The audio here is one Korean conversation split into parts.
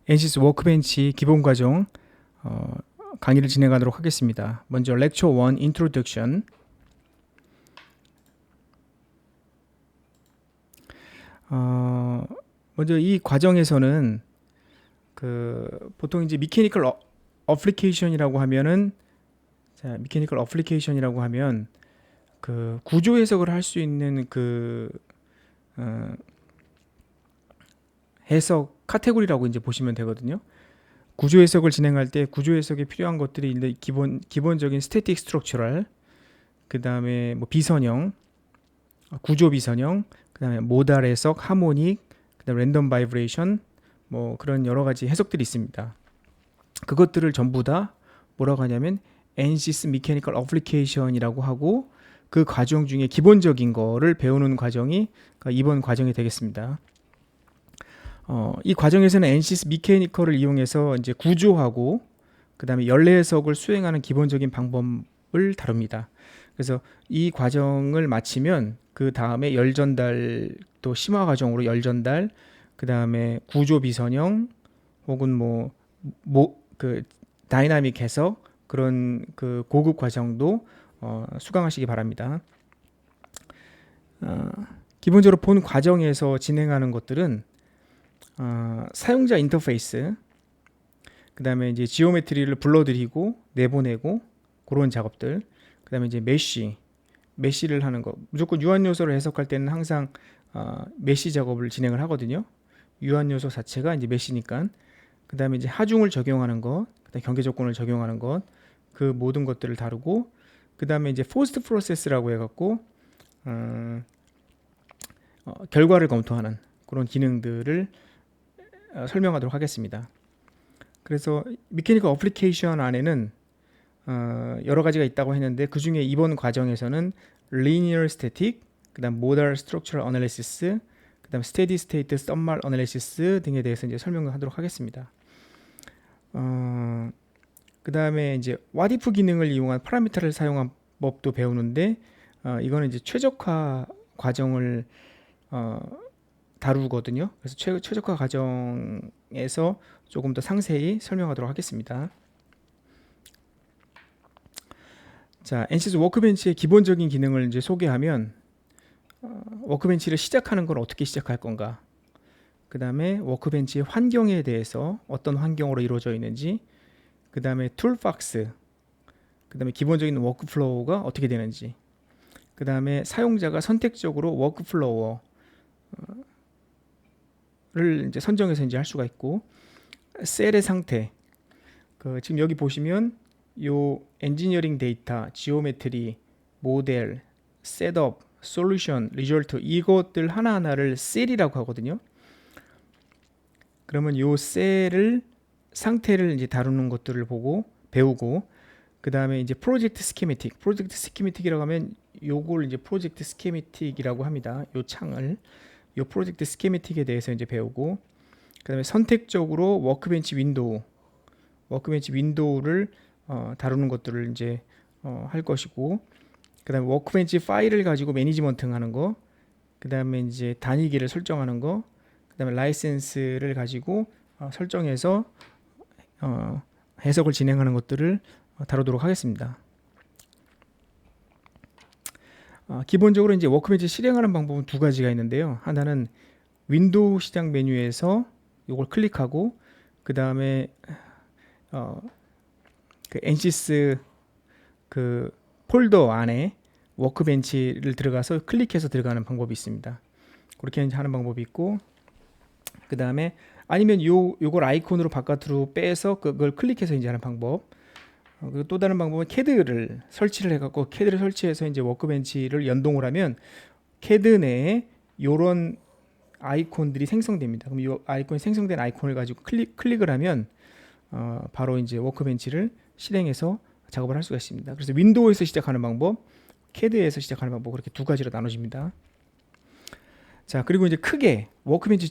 NCS 워크벤치 기본 과정 강의를 진행하도록 하겠습니다. 먼저 lecture 1 introduction. 먼저 이 과정에서는 보통 이제 mechanical application이라고 하면은 mechanical application이라고 하면 구조 해석을 할 수 있는 해석 카테고리라고 이제 보시면 되거든요. 구조 해석을 진행할 때 구조 해석에 필요한 것들이 기본적인 스태틱 스트럭처럴, 그 다음에 뭐 비선형, 구조 비선형, 그 다음에 모달 해석, 하모닉, 그 다음에 랜덤 바이브레이션, 뭐 그런 여러 가지 해석들이 있습니다. 그것들을 전부 다 뭐라고 하냐면 NCS Mechanical Application이라고 하고, 그 과정 중에 기본적인 거를 배우는 과정이 이번 과정이 되겠습니다. 이 과정에서는 NCS Mechanical을 이용해서 이제 구조하고 그 다음에 연례 해석을 수행하는 기본적인 방법을 다룹니다. 그래서 이 과정을 마치면 그 다음에 열 전달, 또 심화 과정으로 열 전달, 그 다음에 구조 비선형 혹은 그 다이나믹 해석, 그런 그 고급 과정도 수강하시기 바랍니다. 기본적으로 본 과정에서 진행하는 것들은 사용자 인터페이스, 그 다음에 이제 지오메트리를 불러들이고 내보내고 그런 작업들, 그 다음에 이제 메쉬를 하는 거. 무조건 유한 요소를 해석할 때는 항상 메쉬 작업을 진행을 하거든요. 유한 요소 자체가 이제 메쉬니까. 그 다음에 이제 하중을 적용하는 것, 그다음에 경계 조건을 적용하는 것, 그 모든 것들을 다루고, 그 다음에 이제 포스트 프로세스라고 해갖고 결과를 검토하는 그런 기능들을 설명하도록 하겠습니다. 그래서 미케니컬 어플리케이션 안에는 여러 가지가 있다고 했는데, 그 중에 이번 과정에서는 linear static, 그다음 modal structural analysis, 그다음 steady state thermal analysis 등에 대해서 이제 설명을 하도록 하겠습니다. 그다음에 이제 what if 기능을 이용한 파라미터를 사용한 법도 배우는데, 이거는 이제 최적화 과정을 다루거든요. 그래서 최적화 과정에서 조금 더 상세히 설명하도록 하겠습니다. 자, NCS 워크벤치의 기본적인 기능을 이제 소개하면, 워크벤치를 시작하는 걸 어떻게 시작할 건가, 그 다음에 워크벤치의 환경에 대해서 어떤 환경으로 이루어져 있는지, 그 다음에 툴박스, 그 다음에 기본적인 워크플로우가 어떻게 되는지, 그 다음에 사용자가 선택적으로 워크플로우를 이제 선정해서 이제 할 수가 있고, 셀의 상태, 지금 여기 보시면 요 엔지니어링 데이터, 지오메트리, 모델, 셋업, 솔루션, 리졸트, 이것들 하나하나를 셀이라고 하거든요. 그러면 요 셀을 상태를 이제 다루는 것들을 배우고, 그 다음에 이제 프로젝트 스키매틱이라고 하면 요걸 이제 프로젝트 스키매틱이라고 합니다. 요 창을, 요 프로젝트 스키매틱에 대해서 이제 배우고, 그 다음에 선택적으로 워크벤치 윈도우를 다루는 것들을 이제 할 것이고, 그 다음에 워크벤치 파일을 가지고 매니지먼트 하는 거, 그 다음에 이제 단위기를 설정하는 거, 그 다음에 라이센스를 가지고 설정해서 해석을 진행하는 것들을 다루도록 하겠습니다. 기본적으로 이제 워크벤치 실행하는 방법은 두 가지가 있는데요. 하나는 윈도우 시작 메뉴에서 이걸 클릭하고, 그 다음에 그 NCS 그 폴더 안에 워크벤치를 들어가서 클릭해서 들어가는 방법이 있습니다. 그렇게 하는 방법이 있고, 그 다음에 아니면 요걸 아이콘으로 바깥으로 빼서 그걸 클릭해서 이제 하는 방법. 그리고 또 다른 방법은 캐드를 설치를 해갖고, 캐드를 설치해서 이제 워크벤치를 연동을 하면 캐드 내에 요런 아이콘들이 생성됩니다. 그럼 이 아이콘이 생성된 아이콘을 가지고 클릭을 하면 바로 이제 워크벤치를 실행해서 작업을 할 수가 있습니다. 그래서 윈도우에서 시작하는 방법, 캐드에서 시작하는 방법, 그렇게 두 가지로 나눠집니다. 자, 그리고 이제 크게 워크벤치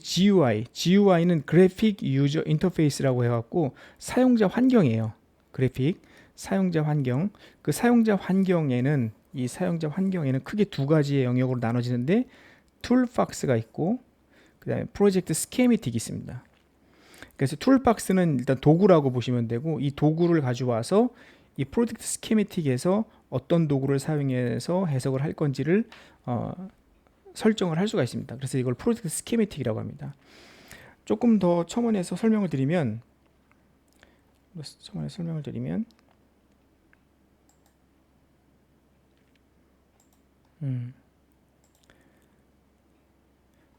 GUI는 그래픽 유저 인터페이스라고 해갖고 사용자 환경이에요. 그래픽 사용자 환경. 그 사용자 환경에는 크게 두 가지의 영역으로 나눠지는데, 툴박스가 있고, 그 다음에 프로젝트 스케매틱이 있습니다. 그래서 툴박스는 일단 도구라고 보시면 되고, 이 도구를 가져와서 이 프로젝트 스키매틱에서 어떤 도구를 사용해서 해석을 할 건지를 설정을 할 수가 있습니다. 그래서 이걸 프로젝트 스키매틱이라고 합니다. 조금 더 첨언해서 설명을 드리면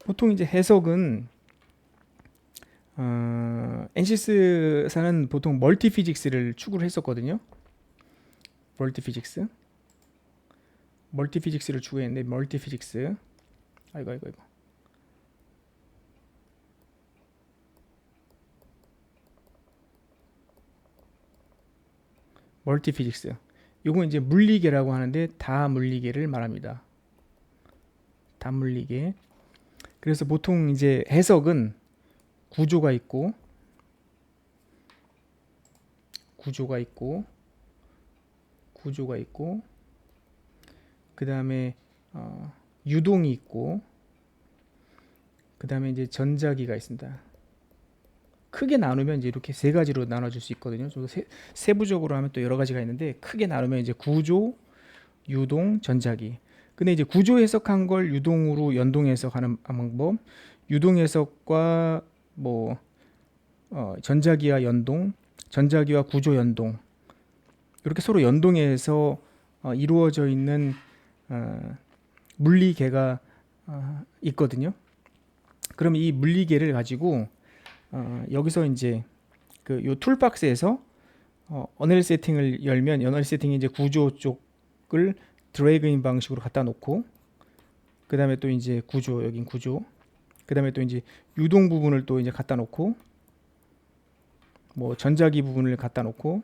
보통 이제 해석은 엔시스사는 보통 멀티 피직스를 추구를 했었거든요. 멀티 피직스를 추구했는데, 멀티 피직스, 아이고 멀티 피직스, 요건 이제 물리계라고 하는데 다물리계를 말합니다. 다물리계. 그래서 보통 이제 해석은 구조가 있고 그 다음에 유동이 있고, 그 다음에 이제 전자기가 있습니다. 크게 나누면 이제 이렇게 세 가지로 나눠질 수 있거든요. 좀 더 세부적으로 하면 또 여러 가지가 있는데, 크게 나누면 이제 구조, 유동, 전자기. 근데 이제 구조 해석한 걸 유동으로 연동 해석하는 방법, 유동 해석과 뭐 전자기와 연동, 전자기와 구조 연동, 이렇게 서로 연동해서 이루어져 있는 물리계가 있거든요. 그럼 이 물리계를 가지고 여기서 이제 그 요 툴박스에서 언어리 세팅을 열면, 언어리 세팅이 이제 구조 쪽을 드래그인 방식으로 갖다 놓고, 그 다음에 또 이제 구조, 여긴 구조, 그 다음에 또 이제 유동 부분을 또 이제 갖다 놓고, 뭐 전자기 부분을 갖다 놓고,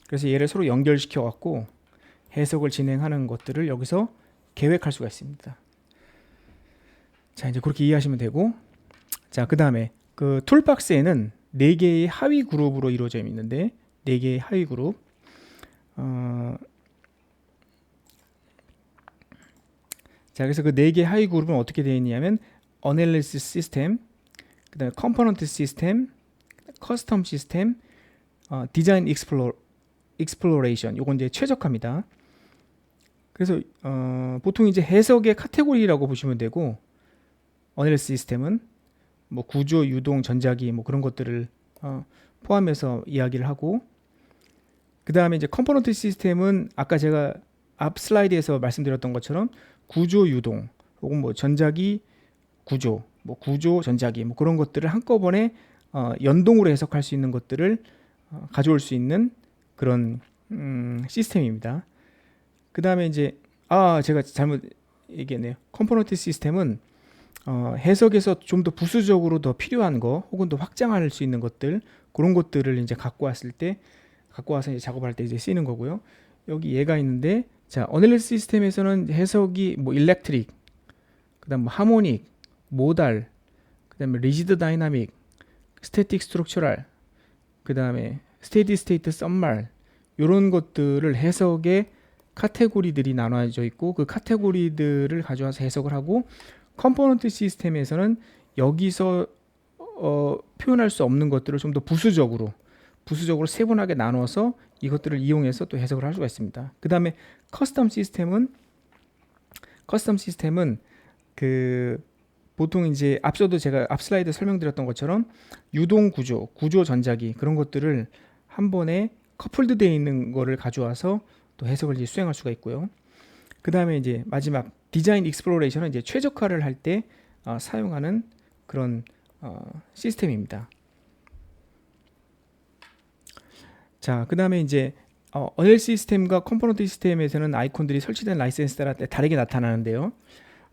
그래서 얘를 서로 연결시켜 갖고 해석을 진행하는 것들을 여기서 계획할 수가 있습니다. 자, 이제 그렇게 이해하시면 되고, 자, 그 다음에 그 툴박스에는 4개의 하위 그룹으로 이루어져 있는데, 4개의 하위 그룹, 자, 그래서 그 4개 하위 그룹은 어떻게 되어 있냐면, 어널리시스 시스템, 그 다음에 컴포넌트 시스템, 커스텀 시스템, 디자인 익스플로레이션, 요건 이제 최적화입니다. 그래서 보통 이제 해석의 카테고리라고 보시면 되고, 어널리시스 시스템은 뭐 구조, 유동, 전자기 뭐 그런 것들을 포함해서 이야기를 하고, 그 다음에 이제 컴포넌트 시스템은 아까 제가 앞 슬라이드에서 말씀드렸던 것처럼 구조, 유동, 혹은 뭐 전자기, 구조, 뭐 구조, 전자기 뭐 그런 것들을 한꺼번에 연동으로 해석할 수 있는 것들을 가져올 수 있는 그런 시스템입니다. 그 다음에 이제 제가 잘못 얘기했네요. 컴포넌트 시스템은 해석에서 좀 더 부수적으로 더 필요한 거, 혹은 더 확장할 수 있는 것들, 그런 것들을 이제 갖고 와서 이제 작업할 때 이제 쓰이는 거고요. 여기 얘가 있는데, 자, 어널리시스 시스템에서는 해석이 뭐 일렉트릭, 그다음 뭐 하모닉, 모달, 그다음에 리지드 다이나믹, 스태틱 스트럭처럴, 그다음에 스테디 스테이트 썸말, 이런 것들을 해석의 카테고리들이 나눠져 있고, 그 카테고리들을 가져와서 해석을 하고, 컴포넌트 시스템에서는 여기서 표현할 수 없는 것들을 좀 더 부수적으로 세분하게 나눠서 이것들을 이용해서 또 해석을 할 수가 있습니다. 그 다음에 커스텀 시스템은 그 보통 이제 앞서도 제가 앞 슬라이드 설명드렸던 것처럼 유동 구조, 전자기 그런 것들을 한 번에 커플드 되어 있는 거를 가져와서 또 해석을 이제 수행할 수가 있고요. 그 다음에 이제 마지막 디자인 익스플로레이션은 이제 최적화를 할 때 사용하는 그런 시스템입니다. 자, 그 다음에 이제 언어 시스템과 컴포넌트 시스템에서는 아이콘들이 설치된 라이센스 따라 다르게 나타나는데요.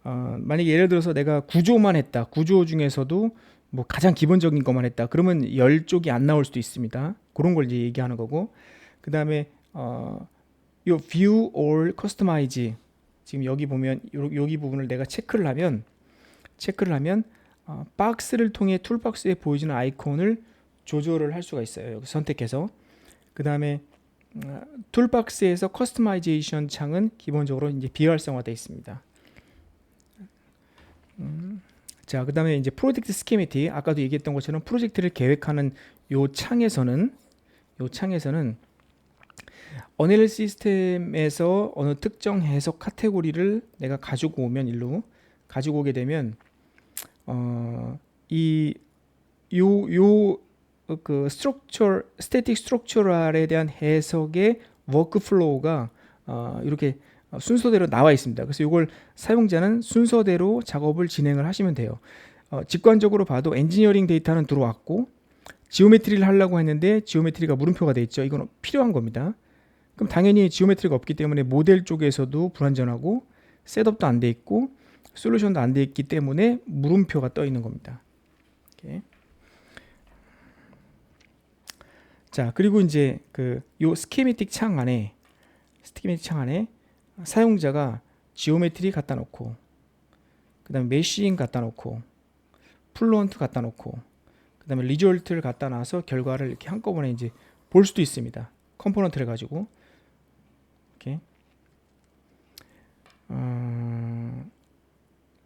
만약에 예를 들어서 내가 구조만 했다, 구조 중에서도 뭐 가장 기본적인 것만 했다, 그러면 10쪽이 안 나올 수도 있습니다. 그런 걸 이제 얘기하는 거고, 그 다음에 요 view or customize, 지금 여기 보면 여기 부분을 내가 체크를 하면 박스를 통해 툴박스에 보여지는 아이콘을 조절을 할 수가 있어요. 여기 선택해서. 그 다음에 툴박스에서 커스터마이제이션 창은 기본적으로 이제 비활성화되어 있습니다. 자, 그다음에 이제 프로젝트 스키매틱, 아까도 얘기했던 것처럼 프로젝트를 계획하는 요 창에서는 언L 시스템에서 어느 특정 해석 카테고리를 내가 가지고 오면 일로 가지고 오게 되면 이 요 그 스태틱 스트럭처럴에 대한 해석의 워크플로우가 이렇게 순서대로 나와 있습니다. 그래서 이걸 사용자는 순서대로 작업을 진행을 하시면 돼요. 직관적으로 봐도 엔지니어링 데이터는 들어왔고 지오메트리를 하려고 했는데 지오메트리가 물음표가 돼 있죠. 이건 필요한 겁니다. 그럼 당연히 지오메트리가 없기 때문에 모델 쪽에서도 불완전하고 셋업도 안 돼 있고 솔루션도 안 돼 있기 때문에 물음표가 떠 있는 겁니다. 이렇게. 자, 그리고 이제 요 스키매틱 창 안에 사용자가 지오메트리 갖다 놓고, 그다음에 메쉬인 갖다 놓고, 플루언트 갖다 놓고, 그다음에 리졸트를 갖다 놔서 결과를 이렇게 한꺼번에 이제 볼 수도 있습니다. 컴포넌트를 가지고 이렇게.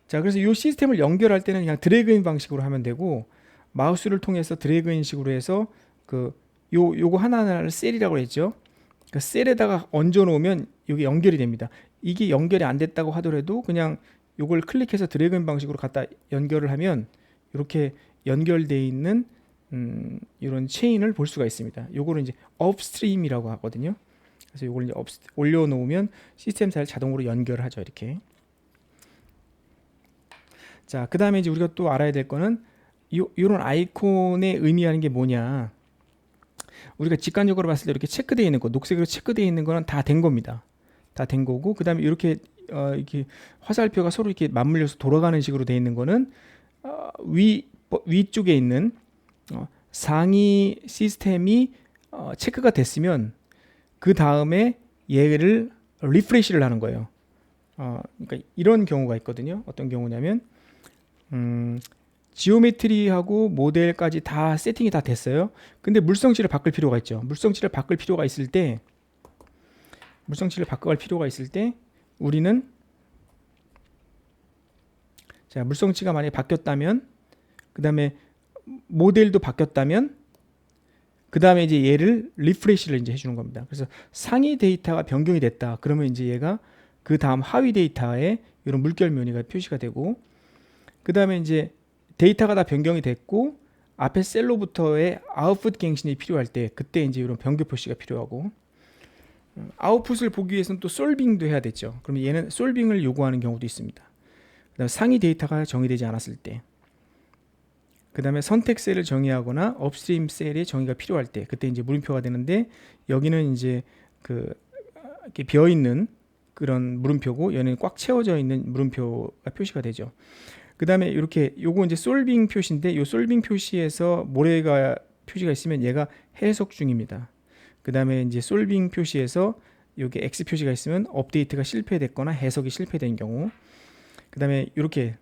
자, 그래서 이 시스템을 연결할 때는 그냥 드래그인 방식으로 하면 되고, 마우스를 통해서 드래그인 식으로 해서 요거 하나하나를 셀이라고 했죠. 그 셀에다가 얹어 놓으면 이게 연결이 됩니다. 이게 연결이 안 됐다고 하더라도 그냥 요걸 클릭해서 드래그인 방식으로 갖다 연결을 하면 이렇게 연결되어 있는 이런 체인을 볼 수가 있습니다. 요거를 이제 업스트림이라고 하거든요. 그래서 요걸 이제 올려 놓으면 시스템 사이를 자동으로 연결을 하죠. 이렇게. 자, 그다음에 이제 우리가 또 알아야 될 거는 요런 아이콘의 의미하는 게 뭐냐. 우리가 직관적으로 봤을 때 이렇게 체크되어 있는 거, 녹색으로 체크되어 있는 거는 다 된 겁니다. 다 된 거고, 그 다음에 이렇게 화살표가 서로 이렇게 맞물려서 돌아가는 식으로 되어 있는 거는 위쪽에 있는 상위 시스템이 체크가 됐으면 그 다음에 얘를 리프레시를 하는 거예요. 그러니까 이런 경우가 있거든요. 어떤 경우냐면 지오메트리하고 모델까지 다 세팅이 다 됐어요. 근데 물성치를 바꿀 필요가 있죠. 물성치를 바꿀 필요가 있을 때 우리는, 자, 물성치가 만약에 바뀌었다면, 그 다음에 모델도 바뀌었다면, 그 다음에 이제 얘를 리프레시를 이제 해주는 겁니다. 그래서 상위 데이터가 변경이 됐다. 그러면 이제 얘가 그 다음 하위 데이터에 이런 물결 무늬가 표시가 되고, 그 다음에 이제 데이터가 다 변경이 됐고 앞에 셀로부터의 아웃풋 갱신이 필요할 때 그때 이제 이런 변경 표시가 필요하고, 아웃풋을 보기 위해서는 또 솔빙도 해야 되죠. 그러면 얘는 솔빙을 요구하는 경우도 있습니다. 그다음에 상위 데이터가 정의되지 않았을 때, 그 다음에 선택 셀을 정의하거나 업스트림 셀의 정의가 필요할 때 그때 이제 물음표가 되는데, 여기는 이제 이렇게 비어 있는 그런 물음표고 얘는 꽉 채워져 있는 물음표가 표시가 되죠. 그 다음에 이렇게 요거 이제 솔빙 표시인데, 요 솔빙 표시에서 모래가 표시가 있으면 얘가 해석 중입니다. 그 다음에 이제 솔빙 표시에서 여기 X 표시가 있으면 업데이트가 실패됐거나 해석이 실패된 경우, 그 다음에 이렇게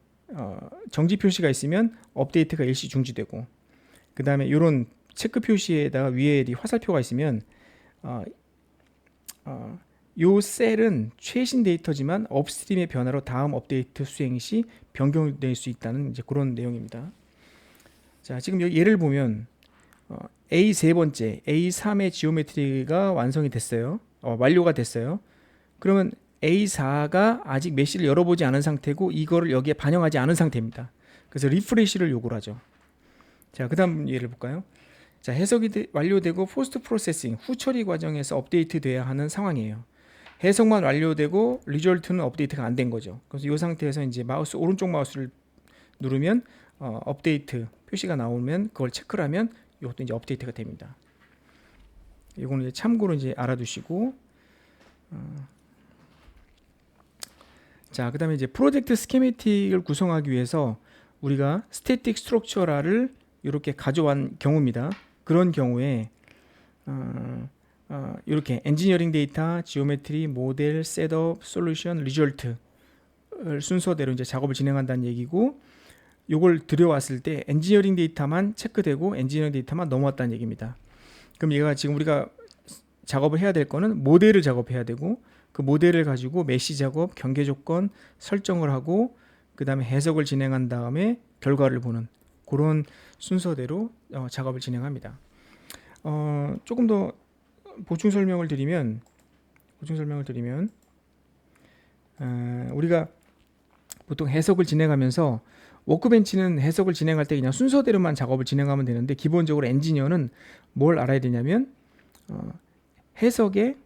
정지 표시가 있으면 업데이트가 일시 중지되고, 그 다음에 이런 체크 표시에다가 위에 화살표가 있으면 요 셀은 최신 데이터지만 업스트림의 변화로 다음 업데이트 수행 시 변경될 수 있다는 이제 그런 내용입니다. 자, 지금 여기 예를 보면 A 세 번째, A3의 지오메트리가 완성이 됐어요. 완료가 됐어요. 그러면 A4가 아직 메시를 열어보지 않은 상태고 이거를 여기에 반영하지 않은 상태입니다. 그래서 리프레시를 요구를 하죠. 자, 그 다음 예를 볼까요? 자, 해석이 완료되고 포스트 프로세싱, 후처리 과정에서 업데이트 돼야 하는 상황이에요. 해석만 완료되고 리졸트는 업데이트가 안 된 거죠. 그래서 이 상태에서 이제 오른쪽 마우스를 누르면 업데이트 표시가 나오면 그걸 체크를 하면 이것도 이제 업데이트가 됩니다. 이거는 이제 참고로 이제 알아두시고, 자, 그다음에 이제 프로젝트 스키매틱을 구성하기 위해서 우리가 스태틱 스트럭처럴을 이렇게 가져온 경우입니다. 그런 경우에 이렇게 엔지니어링 데이터, 지오메트리, 모델, 셋업, 솔루션, 리졸트를 순서대로 이제 작업을 진행한다는 얘기고, 요걸 들여왔을 때 엔지니어링 데이터만 체크되고 엔지니어링 데이터만 넘어왔다는 얘기입니다. 그럼 얘가 지금 우리가 작업을 해야 될 거는 모델을 작업해야 되고, 그 모델을 가지고 메시 작업, 경계 조건 설정을 하고, 그 다음에 해석을 진행한 다음에 결과를 보는 그런 순서대로 작업을 진행합니다. 조금 더 보충 설명을 드리면 우리가 보통 해석을 진행하면서 워크벤치는 해석을 진행할 때 그냥 순서대로만 작업을 진행하면 되는데, 기본적으로 엔지니어는 뭘 알아야 되냐면 해석의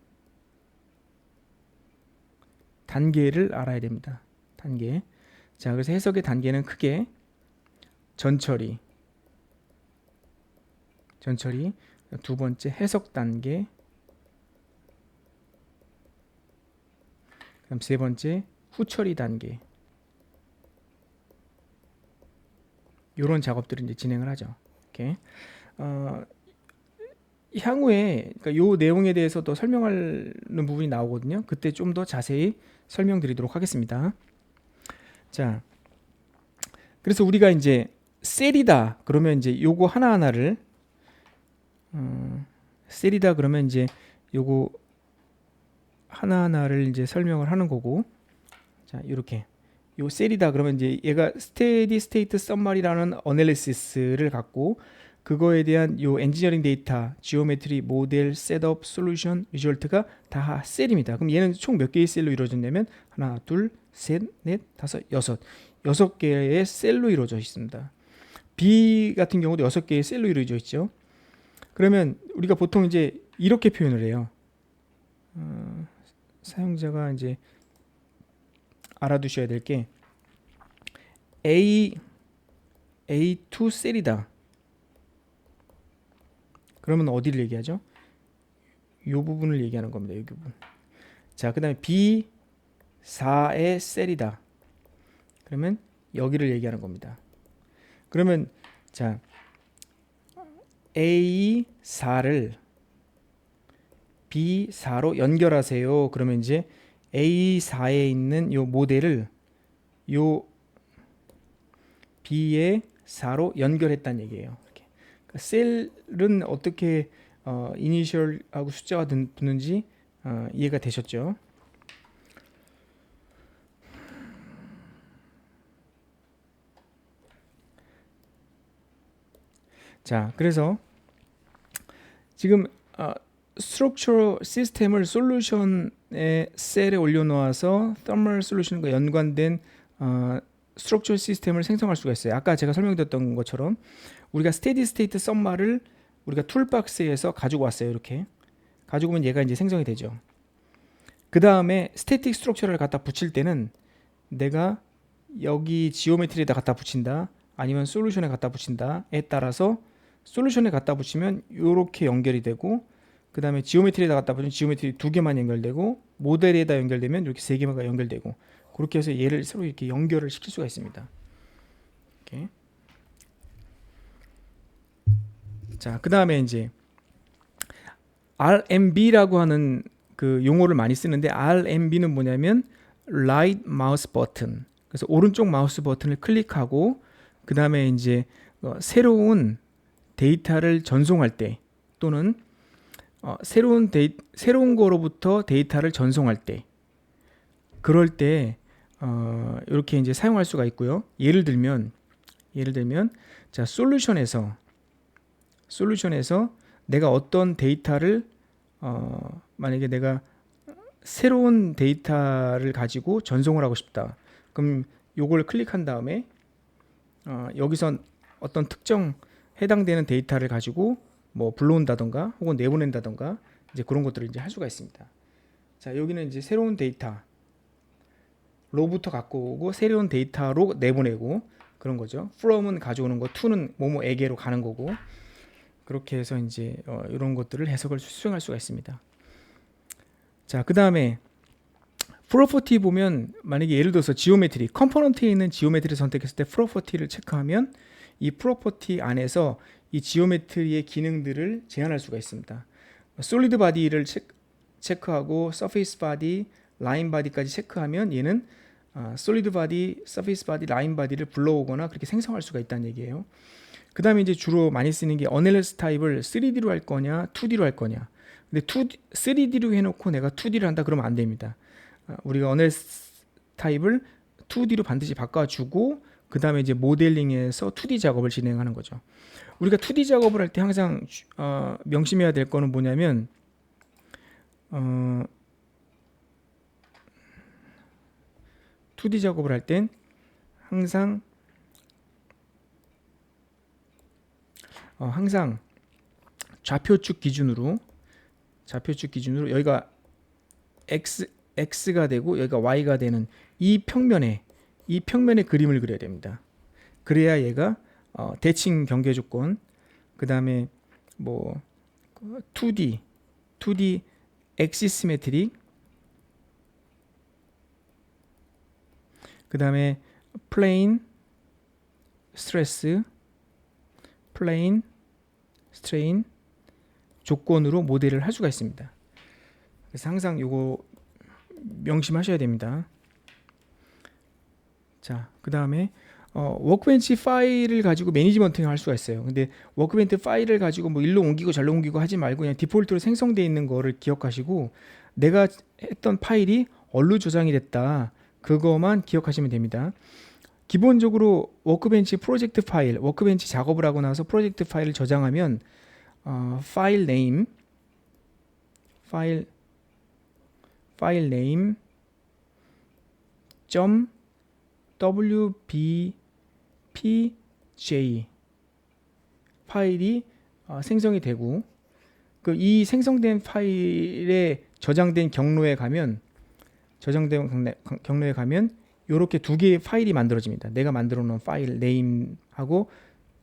단계를 알아야 됩니다. 단계. 자, 그래서 해석의 단계는 크게 전처리, 두 번째 해석 단계, 그다음 세 번째 후처리 단계. 이런 작업들을 이제 진행을 하죠. 이렇게. 향후에 그러니까 요 내용에 대해서 더 설명하는 부분이 나오거든요. 그때 좀 더 자세히 설명드리도록 하겠습니다. 자, 그래서 우리가 이제 셀이다 그러면 이제 요거 하나하나를 셀이다 그러면 이제 요거 하나하나를 이제 설명을 하는 거고, 자, 이렇게 요 셀이다 그러면 이제 얘가 스테디 스테이트 썸마리라는 어널리시스를 갖고 그거에 대한 요 엔지니어링 데이터, 지오메트리, 모델, 셋업, 솔루션, 리절트가 다 셀입니다. 그럼 얘는 총 몇 개의 셀로 이루어졌냐면 하나, 둘, 셋, 넷, 다섯, 여섯 개의 셀로 이루어져 있습니다. B 같은 경우도 6개의 셀로 이루어져 있죠. 그러면 우리가 보통 이제 이렇게 표현을 해요. 사용자가 이제 알아두셔야 될 게 A2 셀이다. 그러면 어디를 얘기하죠? 이 부분을 얘기하는 겁니다. 이 부분. 자, 그 다음에 B4의 셀이다. 그러면 여기를 얘기하는 겁니다. 그러면 자, A4를 B4로 연결하세요. 그러면 이제 A4에 있는 요 모델을 요 B의 4로 연결했다는 얘기예요. 이렇게. 그러니까 셀은 어떻게 이니셜하고 숫자가 붙는지 이해가 되셨죠? 자, 그래서 지금 스트럭처 시스템을 솔루션의 셀에 올려놓아서 thermal 솔루션과 연관된 스트럭처 시스템을 생성할 수가 있어요. 아까 제가 설명드렸던 것처럼 우리가 스테디 스테이트 썸마를 우리가 툴박스에서 가지고 왔어요. 이렇게 가지고 오면 얘가 이제 생성이 되죠. 그 다음에 스태틱 스트럭처를 갖다 붙일 때는 내가 여기 지오메트리에다 갖다 붙인다, 아니면 솔루션에 갖다 붙인다에 따라서 솔루션에 갖다 붙이면 이렇게 연결이 되고, 그 다음에 지오메트리에다 갖다 붙이면 지오메트리 2개만 연결되고, 모델에다 연결되면 이렇게 3개만 연결되고, 그렇게 해서 얘를 서로 이렇게 연결을 시킬 수가 있습니다. 이렇게. 자, 그 다음에 이제 RMB라고 하는 그 용어를 많이 쓰는데, RMB는 뭐냐면 Right Mouse Button. 그래서 오른쪽 마우스 버튼을 클릭하고 그 다음에 이제 새로운 데이터를 전송할 때, 또는 새로운 거로부터 데이터를 전송할 때, 그럴 때 이렇게 이제 사용할 수가 있고요. 예를 들면 자, 솔루션에서 내가 어떤 데이터를 만약에 내가 새로운 데이터를 가지고 전송을 하고 싶다. 그럼 요걸 클릭한 다음에 여기서 어떤 특정 해당되는 데이터를 가지고 뭐 불러온다던가 혹은 내보낸다던가 이제 그런 것들을 이제 할 수가 있습니다. 자, 여기는 이제 새로운 데이터로부터 갖고 오고 새로운 데이터로 내보내고 그런 거죠. from은 가져오는 거, to는 뭐뭐에게로 가는 거고, 그렇게 해서 이제 이런 것들을 해석을 수행할 수가 있습니다. 자, 그 다음에 프로퍼티 보면 만약에 예를 들어서 지오메트리 컴포넌트에 있는 지오메트리 선택했을 때 프로퍼티를 체크하면 이 프로퍼티 안에서 이 지오메트리의 기능들을 제한할 수가 있습니다. 솔리드 바디를 체크하고 서페이스 바디, 라인 바디까지 체크하면 얘는 솔리드 바디, 서페이스 바디, 라인 바디를 불러오거나 그렇게 생성할 수가 있다는 얘기예요. 그 다음에 이제 주로 많이 쓰는 게 어널리시스 타입을 3D로 할 거냐 2D로 할 거냐. 근데 3D로 해놓고 내가 2D를 한다 그러면 안 됩니다. 우리가 어널리시스 타입을 2D로 반드시 바꿔주고 그 다음에 이제 모델링에서 2D 작업을 진행하는 거죠. 우리가 2D 작업을 할 때 항상 명심해야 될 거는 뭐냐면 2D 작업을 할 땐 항상 좌표축 기준으로 여기가 x가 되고 여기가 y가 되는 이 평면에 그림을 그려야 됩니다. 그래야 얘가 대칭 경계 조건, 그 다음에 뭐 2D 엑시스메트릭, 그 다음에 플레인 스트레스, 플레인 스트레인 조건으로 모델을 할 수가 있습니다. 그래서 항상 요거 명심하셔야 됩니다. 자, 그 다음에 워크벤치 파일을 가지고 매니지먼팅을 할 수가 있어요. 근데 워크벤치 파일을 가지고 뭐 일로 옮기고 절로 옮기고 하지 말고 그냥 디폴트로 생성되어 있는 거를 기억하시고 내가 했던 파일이 어디로 저장이 됐다, 그거만 기억하시면 됩니다. 기본적으로 워크벤치 프로젝트 파일, 워크벤치 작업을 하고 나서 프로젝트 파일을 저장하면 파일 네임 .wbpj 파일이 생성이 되고, 그 이 생성된 파일에 저장된 경로에 가면 이렇게 두 개의 파일이 만들어집니다. 내가 만들어 놓은 파일 네임하고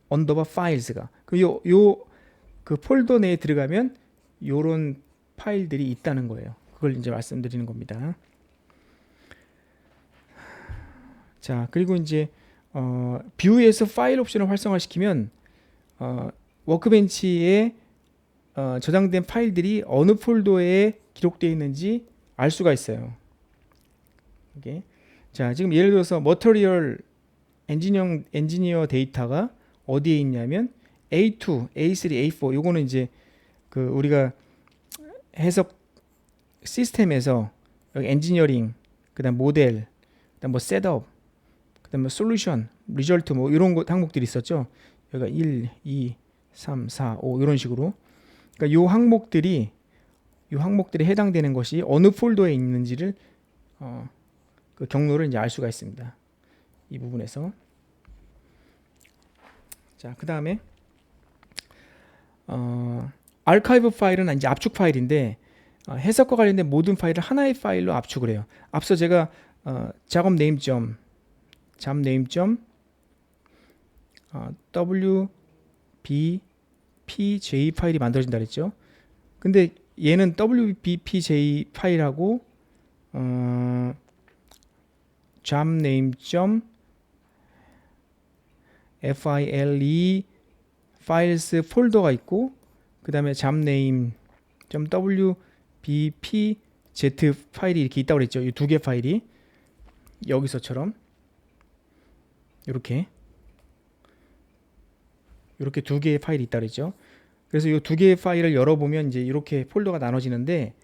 언더바 파일스가 그 폴더 내에 들어가면 요런 파일들이 있다는 거예요. 그걸 이제 말씀드리는 겁니다. 자, 그리고 이제 뷰에서 파일 옵션을 활성화시키면 워크벤치에 저장된 파일들이 어느 폴더에 기록되어 있는지 알 수가 있어요. 오케이. 자, 지금 예를 들어서 머터리얼 엔지니어 데이터가 어디에 있냐면 A2, A3, A4, 요거는 이제 그 우리가 해석 시스템에서 여기 엔지니어링, 그다음 모델, 그다음 뭐 셋업, 그다음 뭐 솔루션, 리절트 뭐 이런 거 항목들이 있었죠. 여기가 1, 2, 3, 4, 5 이런 식으로. 그러니까 요 항목들이 해당되는 것이 어느 폴더에 있는지를 그 경로를 이제 알 수가 있습니다. 이 부분에서. 자, 그다음에 아카이브 파일은 이제 압축 파일인데 해석과 관련된 모든 파일을 하나의 파일로 압축을 해요. 앞서 제가 작업 네임점 wbpj 파일이 만들어진다 그랬죠. 근데 얘는 wbpj 파일하고 job name.file files 폴더가 있고, 그 다음에 job name.wbpz 파일이 이렇게 있다고 그랬죠. 이 두 개 파일이 여기서처럼 이렇게 두 개의 파일이 있다고 그랬죠. 그래서 이 두 개의 파일을 열어보면 이제 이렇게 폴더가 나눠지는데,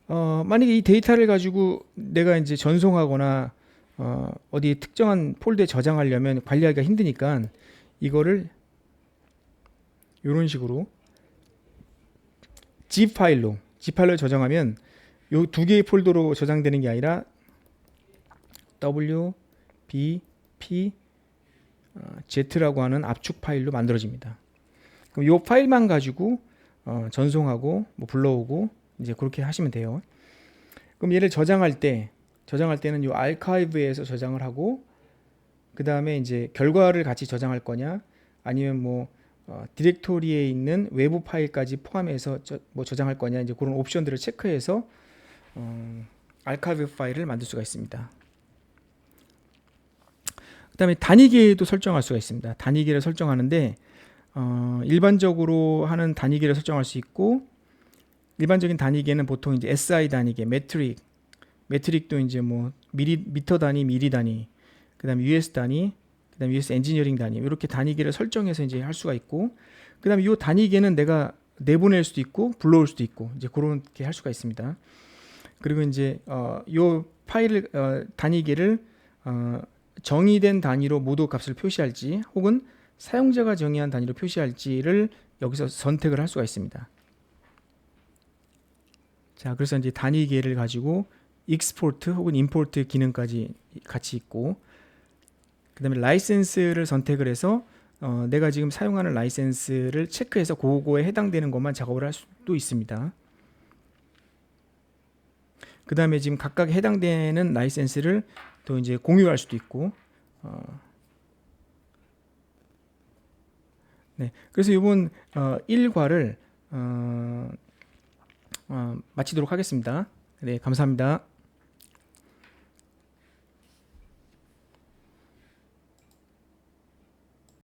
만약에 이 데이터를 가지고 내가 이제 전송하거나 어디 특정한 폴더에 저장하려면 관리하기가 힘드니까 이거를 이런 식으로 zip 파일로 저장하면 이 두 개의 폴더로 저장되는 게 아니라 wbpz라고 하는 압축 파일로 만들어집니다. 그럼 이 파일만 가지고 전송하고 뭐 불러오고 이제 그렇게 하시면 돼요. 그럼 얘를 저장할 때는 이 아카이브에서 저장을 하고, 그 다음에 이제 결과를 같이 저장할 거냐, 아니면 뭐 디렉토리에 있는 외부 파일까지 포함해서 저장할 거냐, 이제 그런 옵션들을 체크해서 아카이브 파일을 만들 수가 있습니다. 그 다음에 단위계도 설정할 수가 있습니다. 단위계를 설정하는데 일반적으로 하는 단위계를 설정할 수 있고, 일반적인 단위계는 보통 이제 SI 단위계, 매트릭도 이제 뭐 미터 단위, 미리 단위, 그다음에 US 단위, 그다음에 US 엔지니어링 단위, 이렇게 단위계를 설정해서 이제 할 수가 있고, 그다음에 이 단위계는 내가 내보낼 수도 있고 불러올 수도 있고 이제 그렇게 할 수가 있습니다. 그리고 이제 이 파일을 단위계를 정의된 단위로 모두 값을 표시할지 혹은 사용자가 정의한 단위로 표시할지를 여기서 선택을 할 수가 있습니다. 자, 그래서 이제 단위 계를 가지고 익스포트 혹은 임포트 기능까지 같이 있고, 그 다음에 라이센스를 선택을 해서 내가 지금 사용하는 라이센스를 체크해서 그거에 해당되는 것만 작업을 할 수도 있습니다. 그 다음에 지금 각각 해당되는 라이센스를 또 이제 공유할 수도 있고, 네. 그래서 이번 1과를 마치도록 하겠습니다. 네, 감사합니다.